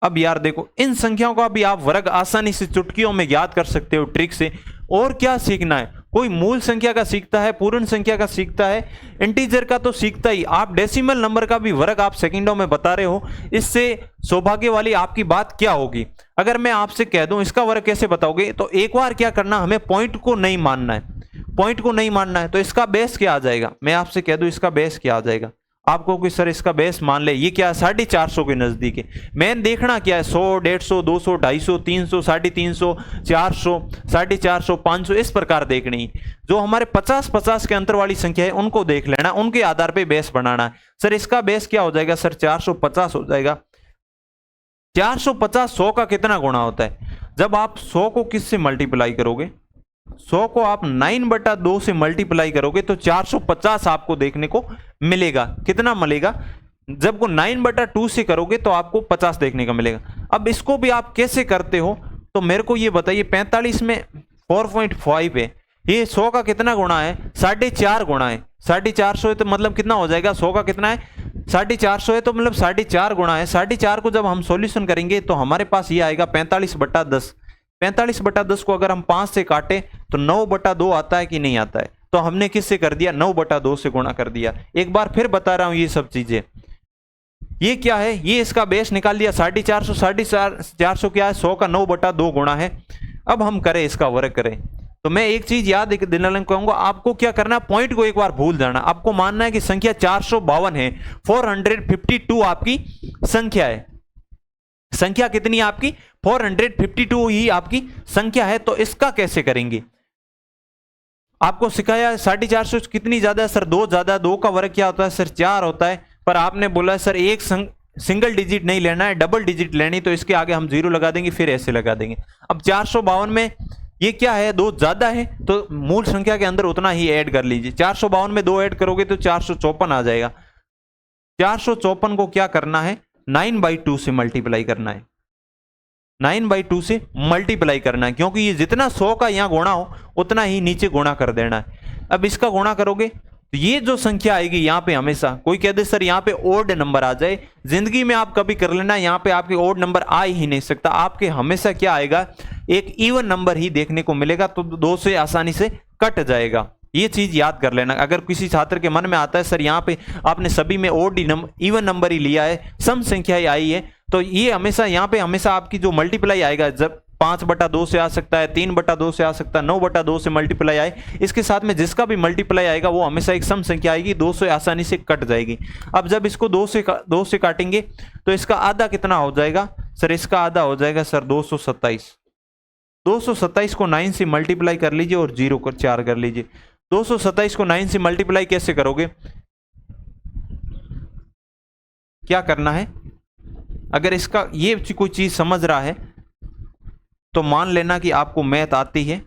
अब यार देखो, इन संख्याओं का भी आप वर्ग आसानी से चुटकियों में याद कर सकते हो ट्रिक से। और क्या सीखना है, कोई मूल संख्या का सीखता है, पूर्ण संख्या का सीखता है, इंटीजर का तो सीखता ही, आप डेसिमल नंबर का भी वर्ग आप सेकंडों में बता रहे हो, इससे सौभाग्य वाली आपकी बात क्या होगी। अगर मैं आपसे कह दूं इसका वर्ग कैसे बताओगे, तो एक बार क्या करना, हमें पॉइंट को नहीं मानना है, पॉइंट को नहीं मानना है। तो इसका बेस क्या आ जाएगा, मैं आपसे कह दूं इसका बेस क्या आ जाएगा, आपको कोई सर इसका बेस मान ले, ये क्या है 450 के नजदीक है। मैंने देखना क्या है, 100, 150, 200, 250, 300, 350, 400, 450, 500, इस प्रकार देखनी। जो हमारे 50-50 के अंतर वाली संख्या है उनको देख लेना, उनके आधार पे बेस बनाना है। सर इसका बेस क्या हो जाएगा, सर 450 हो जाएगा। 450 100 का कितना गुणा होता है, जब आप 100 को किससे मल्टीप्लाई करोगे, 100 को आप 9/2 से मल्टीप्लाई करोगे तो 450 आपको देखने को मिलेगा। कितना मिलेगा, जब को 9/2 से करोगे तो आपको 50 देखने का मिलेगा। अब इसको भी आप कैसे करते हो, तो मेरे को ये बताइए, 45 में 4.5 है, ये 100 का कितना गुणा है, 4.5 गुणा है। 450 है तो मतलब कितना हो जाएगा, 100 का कितना है 450 है, तो मतलब 4.5 गुणा है। 4.5 को जब हम सॉल्यूशन करेंगे तो हमारे पास ये आएगा 45/10। 45/10 को अगर हम 5 से काटे तो 9/2 आता है कि नहीं आता है, तो हमने किससे कर दिया, 9/2 से गुणा कर दिया। एक बार फिर बता रहा हूं ये सब चीजें, ये क्या है, ये इसका बेस निकाल दिया 450। 450 क्या है, 100 का 9/2 गुणा है। अब हम करें इसका वर्ग करें, तो मैं एक चीज याद दिलाना कहूंगा, आपको क्या करना है, पॉइंट को एक बार भूल जाना। आपको मानना है कि संख्या 452 है, 452 आपकी संख्या है। संख्या कितनी है आपकी, 452 ही आपकी संख्या है। तो इसका कैसे करेंगे, आपको सिखाया 450 कितनी ज्यादा है, सर 2 ज्यादा। 2 का वर्ग क्या होता है, सर 4 होता है। पर आपने बोला सर एक सिंगल डिजिट नहीं लेना है, डबल डिजिट लेनी, तो इसके आगे हम 0 लगा देंगे, फिर ऐसे लगा देंगे। अब 452 में ये क्या है, 2 ज्यादा है, तो मूल संख्या के अंदर उतना ही ऐड कर लीजिए। 452 में 2 ऐड करोगे तो 454 आ जाएगा। 454 को क्या करना है, 9/2 से मल्टीप्लाई करना है। 9/2 से मल्टीप्लाई करना है, क्योंकि ये जितना 100 का यहां गुणा हो उतना ही नीचे गुणा कर देना है। अब इसका गुणा करोगे तो ये जो संख्या आएगी यहां पे, हमेशा कोई कह दे सर यहां पे ओड नंबर आ जाए, जिंदगी में आप कभी कर लेना, यहां पे आपके ओड नंबर आ ही नहीं सकता। आपके हमेशा क्या आएगा, एक इवन नंबर ही देखने को मिलेगा, तो 2 से आसानी से कट जाएगा। ये चीज याद कर लेना। अगर किसी छात्र के मन में आता है सर यहाँ पे आपने सभी में ओड इवन नंबर ही लिया है, सम संख्या ही आई है, तो ये हमेशा यहाँ पे हमेशा आपकी जो मल्टीप्लाई आएगा, जब 5/2 से आ सकता है, 3/2 से आ सकता है, 9/2 से मल्टीप्लाई आए, इसके साथ में जिसका भी मल्टीप्लाई आएगा वो हमेशा एक सम संख्या आएगी, 2 से आसानी से कट जाएगी। अब जब इसको 2 से काटेंगे तो इसका आधा कितना हो जाएगा, सर इसका आधा हो जाएगा सर 227। 227 को 9 से मल्टीप्लाई कर लीजिए और 0 को 4 कर लीजिए। 227 को 9 से मल्टीप्लाई कैसे करोगे, क्या करना है, अगर इसका ये कोई चीज समझ रहा है तो मान लेना कि आपको मैथ आती है।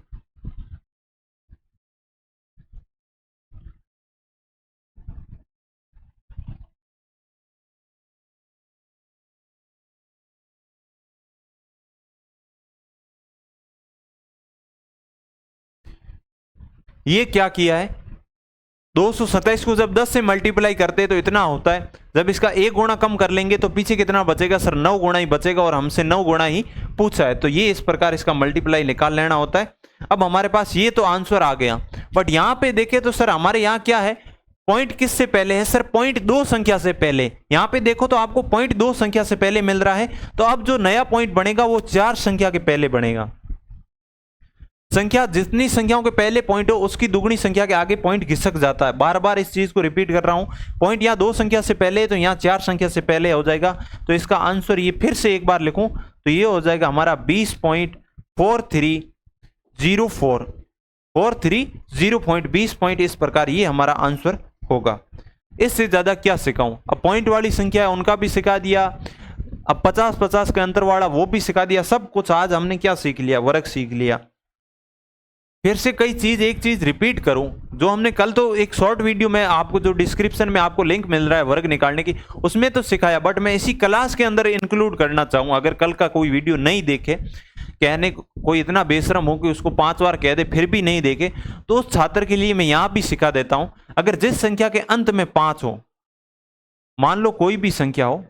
ये क्या किया है, 227 को जब 10 से मल्टीप्लाई करते हैं तो इतना होता है, जब इसका 1 गुणा कम कर लेंगे तो पीछे कितना बचेगा, सर 9 गुणा ही बचेगा, और हमसे 9 गुणा ही पूछा है, तो ये इस प्रकार इसका मल्टीप्लाई निकाल लेना होता है। अब हमारे पास ये तो आंसर आ गया, बट यहां पे देखें तो सर हमारे यहाँ क्या है, पॉइंट किससे पहले है, सर पॉइंट 2 संख्या से पहले। यहां पे देखो तो आपको पॉइंट 2 संख्या से पहले मिल रहा है, तो अब जो नया पॉइंट बनेगा वो 4 संख्या के पहले बनेगा। संख्या जितनी संख्याओं के पहले पॉइंट हो उसकी दुगनी संख्या के आगे पॉइंट घिसक जाता है। बार बार इस चीज को रिपीट कर रहा हूं, पॉइंट यहाँ 2 संख्या से पहले है तो यहाँ 4 संख्या से पहले हो जाएगा। तो इसका आंसर ये फिर से एक बार लिखूं तो ये हो जाएगा हमारा 20.4304, 20 पॉइंट, इस प्रकार ये हमारा आंसर होगा। इससे ज्यादा क्या सिखाऊं, अब पॉइंट वाली संख्या है उनका भी सिखा दिया, अब 50-50 के अंतर वाला वो भी सिखा दिया, सब कुछ आज हमने क्या सीख लिया, वर्ग सीख लिया। फिर से कई चीज, एक चीज रिपीट करूं, जो हमने कल तो एक शॉर्ट वीडियो में आपको जो डिस्क्रिप्शन में आपको लिंक मिल रहा है वर्ग निकालने की, उसमें तो सिखाया, बट मैं इसी क्लास के अंदर इंक्लूड करना चाहूंगा। अगर कल का कोई वीडियो नहीं देखे, कहने कोई इतना बेशरम हो कि उसको 5 बार कह दे फिर भी नहीं देखे, तो उस छात्र के लिए मैं यहां भी सिखा देता हूं। अगर जिस संख्या के अंत में 5 हो, मान लो कोई भी संख्या हो,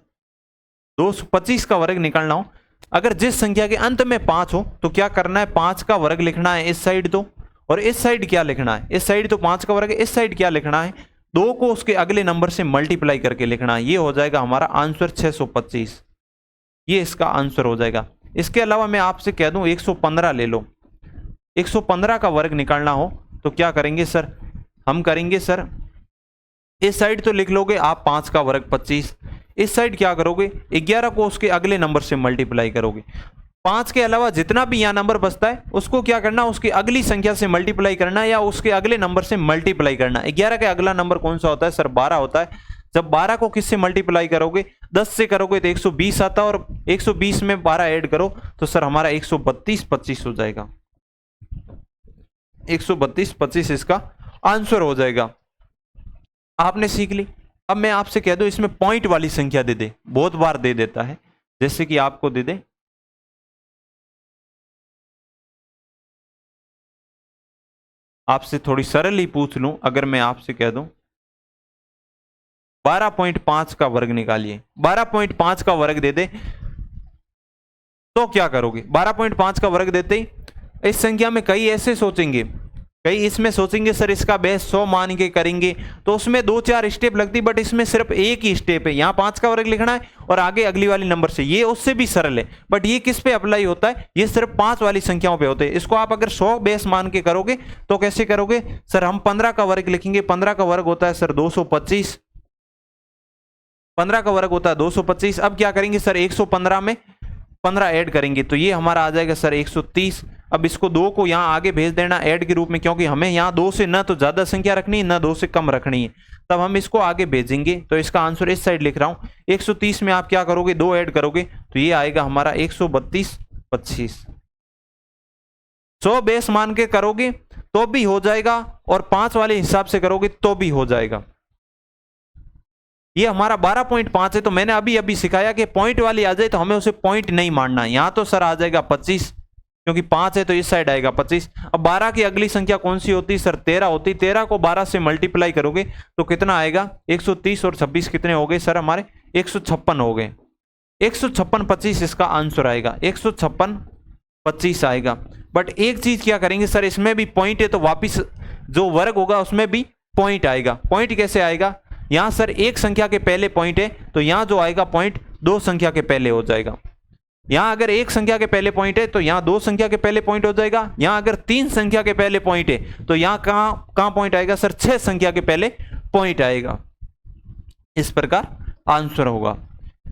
225 का वर्ग निकालना हो, अगर जिस संख्या के अंत में 5 हो तो क्या करना है, 5 का वर्ग लिखना है इस साइड तो, और इस साइड क्या लिखना है, इस साइड तो 5 का वर्ग है, इस साइड क्या लिखना है, 2 को उसके अगले नंबर से मल्टीप्लाई करके लिखना है। ये हो जाएगा हमारा आंसर 625, ये इसका आंसर हो जाएगा। इसके अलावा मैं आपसे कह दूं 115 ले लो, 115 का वर्ग निकालना हो तो क्या करेंगे सर, हम करेंगे सर इस साइड तो लिख लोगे आप 5 का वर्ग 25, इस साइड क्या करोगे 11 को उसके अगले नंबर से मल्टीप्लाई करोगे। 5 के अलावा जितना भी यहाँ नंबर बचता है उसको क्या करना, उसकी अगली संख्या से मल्टीप्लाई करना या उसके अगले नंबर से मल्टीप्लाई करना। 11 का अगला नंबर कौन सा होता है सर, 12 होता है। जब 12 को किससे मल्टीप्लाई करोगे, 10 से करोगे तो 120 आता है, और 120 में 12 ऐड करो तो सर हमारा 132 25 हो जाएगा, 132 25 इसका आंसर हो जाएगा। आपने सीख ली। अब मैं आपसे कह दूं इसमें पॉइंट वाली संख्या दे दे, बहुत बार दे देता है, जैसे कि आपको दे दे आपसे थोड़ी सरल ही पूछ लूं, अगर मैं आपसे कह दूं 12.5 का वर्ग निकालिए, 12.5 का वर्ग दे दे तो क्या करोगे, 12.5 का वर्ग देते ही इस संख्या में कई ऐसे सोचेंगे, कई इसमें सोचेंगे सर इसका बेस 100 मान के करेंगे, तो उसमें 2-4 स्टेप लगती, बट इसमें सिर्फ एक ही स्टेप है, यहाँ 5 का वर्ग लिखना है और आगे अगली वाली नंबर से, ये उससे भी सरल है, बट ये किस पे अप्लाई होता है, ये सिर्फ 5 वाली संख्याओं पे होते हैं। इसको आप अगर 100 बेस मान के करोगे तो कैसे करोगे सर, हम 15 का वर्ग लिखेंगे, 15 का वर्ग होता है सर 225, 15 का वर्ग होता है 225। अब क्या करेंगे सर 115 में 15 ऐड करेंगे तो ये हमारा आ जाएगा सर 130। अब इसको 2 को यहाँ आगे भेज देना ऐड के रूप में, क्योंकि हमें यहाँ 2 से ना तो ज्यादा संख्या रखनी है ना 2 से कम रखनी है, तब हम इसको आगे भेजेंगे। तो इसका आंसर इस साइड लिख रहा हूं, 130 में आप क्या करोगे 2 ऐड करोगे तो ये आएगा हमारा 132 25। 100 बेस मान के करोगे तो भी हो जाएगा और 5 वाले हिसाब से करोगे तो भी हो जाएगा। ये हमारा 12.5 है, तो मैंने अभी अभी सिखाया कि पॉइंट वाली आ जाए तो हमें उसे पॉइंट नहीं मानना है। यहां तो सर आ जाएगा 25, क्योंकि 5 है तो इस साइड आएगा 25। अब 12 की अगली संख्या कौन सी होती है सर, 13 होती। 13 को 12 से मल्टीप्लाई करोगे तो कितना आएगा, 130 और 26 कितने हो गए सर हमारे 156 हो गए, 156 25 इसका आंसर आएगा, 156 25 आएगा। बट एक चीज क्या करेंगे सर, इसमें भी पॉइंट है तो वापिस जो वर्ग होगा उसमें भी पॉइंट आएगा। पॉइंट कैसे आएगा, यहां सर एक संख्या के पहले पॉइंट है तो यहां जो आएगा पॉइंट 2 संख्या के पहले हो जाएगा। यहां अगर एक संख्या के पहले पॉइंट है तो यहां 2 संख्या के पहले पॉइंट हो जाएगा। यहां अगर 3 संख्या के पहले पॉइंट है तो यहां कहां पॉइंट आएगा सर, 6 संख्या के पहले पॉइंट आएगा। इस प्रकार आंसर होगा।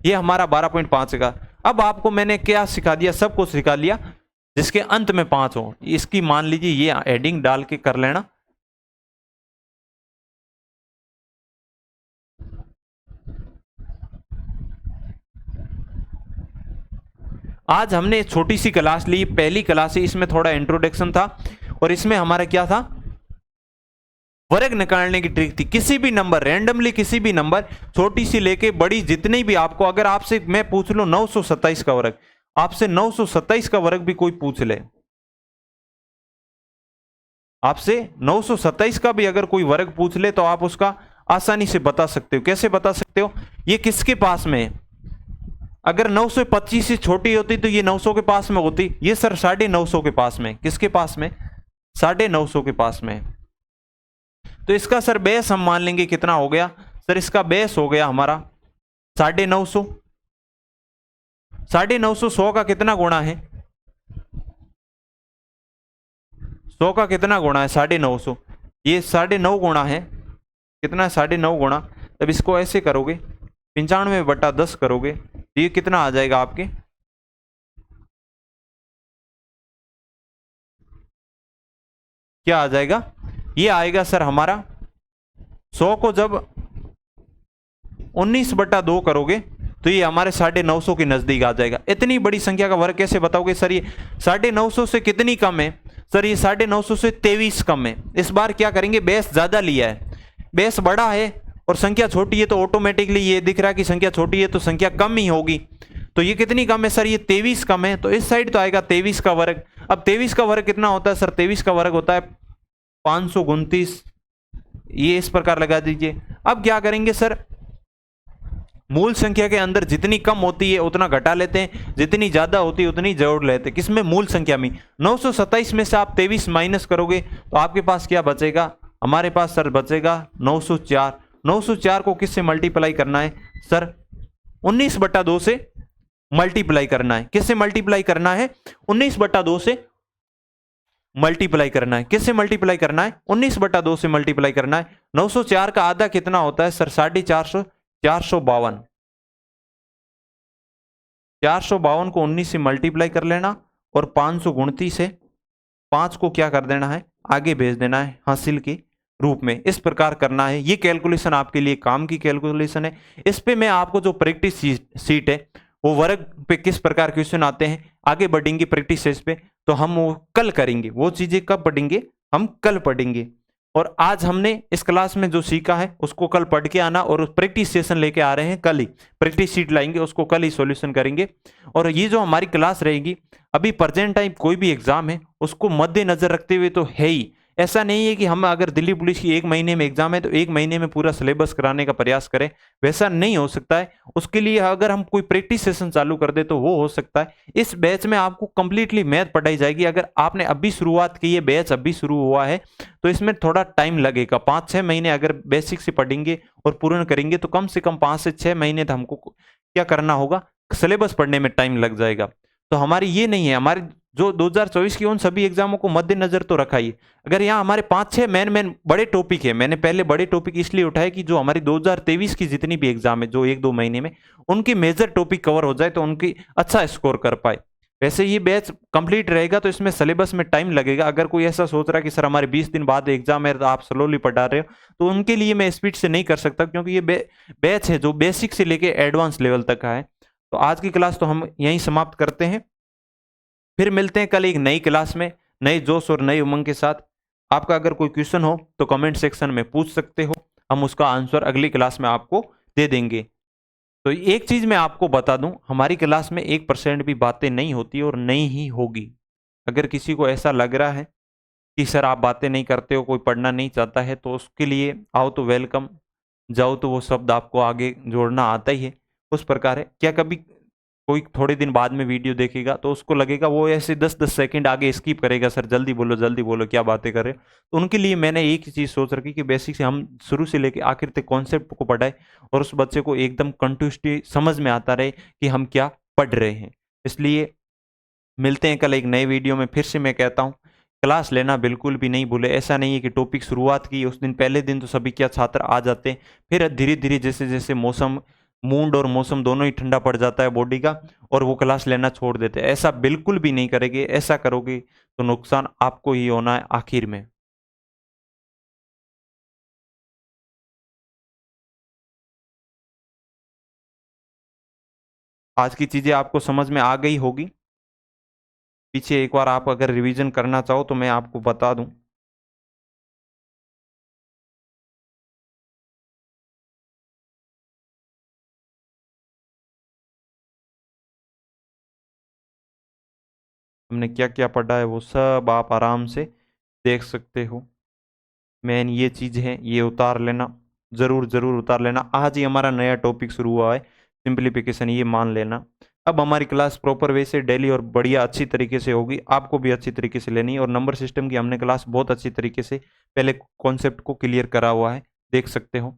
यह हमारा 12.5 का। अब आपको मैंने क्या सिखा दिया, सब कुछ सिखा लिया जिसके अंत में 5 हो। इसकी मान लीजिए ये एडिंग डाल के कर लेना। आज हमने छोटी सी क्लास ली, पहली क्लास है, इसमें थोड़ा इंट्रोडक्शन था और इसमें हमारा क्या था, वर्ग निकालने की ट्रिक थी। किसी भी नंबर रैंडमली, किसी भी नंबर छोटी सी लेके बड़ी जितनी भी आपको, अगर आपसे मैं पूछ लूं 927 का वर्ग, आपसे 927 का वर्ग भी कोई पूछ ले, आपसे 927 का भी अगर कोई वर्ग पूछ ले तो आप उसका आसानी से बता सकते हो। कैसे बता सकते हो, ये किसके पास में है, अगर 925 से छोटी होती तो ये 900 के पास में होती, ये सर 950 के पास में। किसके पास में, 950 के पास में। तो इसका सर बेस हम मान लेंगे कितना हो गया सर, इसका बेस हो गया हमारा 950। 950 100 का कितना गुणा है, 100 का कितना गुणा है 950, ये 9.5 गुणा है, कितना है 9.5 गुणा। तब इसको ऐसे करोगे 95/10 करोगे तो ये कितना आ जाएगा आपके, क्या आ जाएगा, ये आएगा सर हमारा 100 को जब 19/2 करोगे तो ये हमारे 950 के नजदीक आ जाएगा। इतनी बड़ी संख्या का वर्ग कैसे बताओगे सर, ये 950 से कितनी कम है सर, ये 950 से 23 कम है। इस बार क्या करेंगे, बेस ज्यादा लिया है, बेस बड़ा है और संख्या छोटी है तो ऑटोमेटिकली ये दिख रहा है कि संख्या छोटी है तो संख्या कम ही होगी। तो ये कितनी कम है सर, ये 23 कम है, तो इस साइड तो आएगा 23 का वर्ग। अब 23 का वर्ग कितना होता है सर, 23 का वर्ग होता है 529, ये इस प्रकार लगा दीजिए। अब क्या करेंगे सर, मूल संख्या के अंदर जितनी कम होती है उतना घटा लेते हैं, जितनी ज्यादा होती है उतनी जोड़ लेते हैं। किसमें? मूल संख्या में। 927 में से आप 23 माइनस करोगे तो आपके पास क्या बचेगा? हमारे पास सर बचेगा 904। 904 को किससे मल्टीप्लाई करना है सर? 19/2 से मल्टीप्लाई करना है। किससे मल्टीप्लाई करना है? 19/2 से मल्टीप्लाई करना है। किससे मल्टीप्लाई करना है? 19/2 से मल्टीप्लाई करना है। 904 का आधा कितना होता है सर? 450, 452। 452 को 19 से मल्टीप्लाई कर लेना और 529 से 5 को क्या कर देना है? आगे भेज देना है हासिल के रूप में। इस प्रकार करना है। ये कैलकुलेशन आपके लिए काम की कैलकुलेशन है। इस पे मैं आपको जो प्रैक्टिस सीट है वो वर्ग पे किस प्रकार क्वेश्चन आते हैं आगे बढ़ेंगे प्रैक्टिस सेट पे, तो हम वो कल करेंगे। वो चीजें कब पढ़ेंगे? हम कल पढ़ेंगे। और आज हमने इस क्लास में जो सीखा है उसको कल पढ़ के आना, और प्रैक्टिस सेशन लेके आ रहे हैं कल ही। प्रैक्टिस सीट लाएंगे, उसको कल ही सॉल्यूशन करेंगे। और ये जो हमारी क्लास रहेगी, अभी प्रेजेंट टाइम कोई भी एग्जाम है उसको मद्देनजर रखते हुए तो है ही। ऐसा नहीं है कि हम अगर दिल्ली पुलिस की 1 महीने में एग्जाम है तो 1 महीने में पूरा सिलेबस कराने का प्रयास करें, वैसा नहीं हो सकता है। उसके लिए अगर हम कोई प्रैक्टिस सेशन चालू कर दे तो वो हो सकता है। इस बैच में आपको कंप्लीटली मैथ पढ़ाई जाएगी। अगर आपने अभी शुरुआत की है, बैच अभी शुरू हुआ है, तो इसमें थोड़ा टाइम लगेगा। 5-6 महीने अगर बेसिक से पढ़ेंगे और पूर्ण करेंगे तो कम से कम 5 से 6 महीने तो हमको क्या करना होगा? सिलेबस पढ़ने में टाइम लग जाएगा। तो हमारी ये नहीं है। हमारी जो 2024 की उन सभी एग्जामों को मद्देनजर तो रखा ही। अगर यहाँ हमारे 5-6 मेन बड़े टॉपिक है, मैंने पहले बड़े टॉपिक इसलिए उठाए कि जो हमारी 2023 की जितनी भी एग्जाम है जो 1-2 महीने में, उनकी मेजर टॉपिक कवर हो जाए तो उनकी अच्छा स्कोर कर पाए। वैसे ये बैच कंप्लीट रहेगा तो इसमें सिलेबस में टाइम लगेगा। अगर कोई ऐसा सोच रहा है कि सर हमारे 20 दिन बाद एग्जाम है तो आप स्लोली पढ़ा रहे हो, तो उनके लिए मैं स्पीड से नहीं कर सकता, क्योंकि ये बैच है जो बेसिक से लेके एडवांस लेवल तक का है। तो आज की क्लास तो हम यहीं समाप्त करते हैं। फिर मिलते हैं कल एक नई क्लास में नए जोश और नई उमंग के साथ। आपका अगर कोई क्वेश्चन हो तो कमेंट सेक्शन में पूछ सकते हो, हम उसका आंसर अगली क्लास में आपको दे देंगे। तो एक चीज मैं आपको बता दूं, हमारी क्लास में 1% भी बातें नहीं होती और नहीं ही होगी। अगर किसी को ऐसा लग रहा है कि सर आप बातें नहीं करते हो, कोई पढ़ना नहीं चाहता है, तो उसके लिए आओ तो वेलकम, जाओ तो वो शब्द आपको आगे जोड़ना आता ही है। उस प्रकार है। क्या कभी कोई थोड़े दिन बाद में वीडियो देखेगा तो उसको लगेगा, वो ऐसे 10-10 सेकंड आगे स्किप करेगा, सर जल्दी बोलो क्या बातें कर रहे हो। तो उनके लिए मैंने एक ही चीज़ सोच रखी कि बेसिक से हम शुरू से लेके आखिर तक कॉन्सेप्ट को पढ़ाए और उस बच्चे को एकदम कंटिन्यूटी समझ में आता रहे कि हम क्या पढ़ रहे हैं। इसलिए मिलते हैं कल एक नए वीडियो में। फिर से मैं कहता हूँ, क्लास लेना बिल्कुल भी नहीं भूले। ऐसा नहीं है कि टॉपिक शुरुआत की उस दिन पहले दिन तो सभी क्या छात्र आ जाते हैं, फिर धीरे धीरे जैसे जैसे मौसम मूड और मौसम दोनों ही ठंडा पड़ जाता है बॉडी का, और वो क्लास लेना छोड़ देते हैं। ऐसा बिल्कुल भी नहीं करेंगे। ऐसा करोगे तो नुकसान आपको ही होना है आखिर में। आज की चीजें आपको समझ में आ गई होगी। पीछे एक बार आप अगर रिवीजन करना चाहो तो मैं आपको बता दूं। हमने क्या क्या पढ़ा है वो सब आप आराम से देख सकते हो। मेन ये चीज़ है, ये उतार लेना, ज़रूर ज़रूर उतार लेना। आज ही हमारा नया टॉपिक शुरू हुआ है सिंप्लीफिकेशन, ये मान लेना। अब हमारी क्लास प्रॉपर वे से डेली और बढ़िया अच्छी तरीके से होगी। आपको भी अच्छी तरीके से लेनी है। और नंबर सिस्टम की हमने क्लास बहुत अच्छी तरीके से पहले कॉन्सेप्ट को क्लियर करा हुआ है, देख सकते हो।